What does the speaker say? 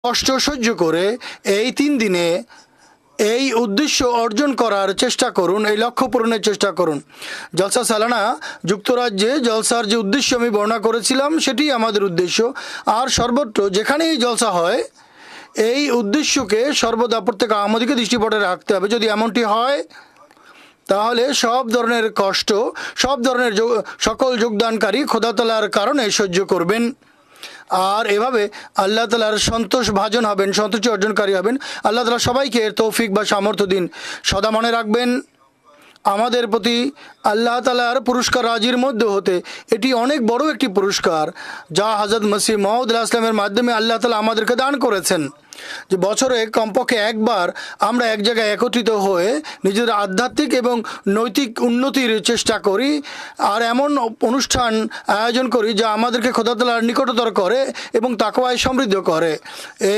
কষ্ট সহ্য করে এই 3 দিনে এই উদ্দেশ্য অর্জন করার চেষ্টা করুন, এই লক্ষ্য পূরণের চেষ্টা করুন। জলসা সালানা যুক্তরাজ্যে জলসার যে উদ্দেশ্য আমি বর্ণনা করেছিলাম সেটি আমাদের উদ্দেশ্য। আর সর্বত্র যেখানেই জলসা হয় এই উদ্দেশ্যকে সর্বদা প্রত্যেক আমাদেরকে দৃষ্টিপটে রাখতে হবে। যদি এমনটি হয় তাহলে সব ধরনের কষ্ট, সব ধরনের সকল যোগদানকারী খোদা তাআলার কারণে সহ্য করবেন। আর এভাবে আল্লাহ তাআলার সন্তোষ ভাজন হবেন, সন্তুষ্টি অর্জনকারী হবেন। আল্লাহ তাআলা সবাইকে তৌফিক বা সামর্থ্য দিন। সদা মনে রাখবেন আমাদের প্রতি আল্লাহ তাআলার পুরস্কার রাজির মধ্যে হতে এটি অনেক বড় একটি পুরস্কার যা হযরত মসিহ মাউদ আলাইহিস সালামের মাধ্যমে আল্লাহ তাআলা আমাদেরকে দান করেছেন, যে বছরে কমপক্ষে একবার আমরা এক জায়গায় একত্রিত হয়ে নিজেদের আধ্যাত্মিক এবং নৈতিক উন্নতির চেষ্টা করি আর এমন অনুষ্ঠান আয়োজন করি যা আমাদেরকে খোদা তাআলার নিকটতর করে এবং তাকওয়ায় সমৃদ্ধ করে।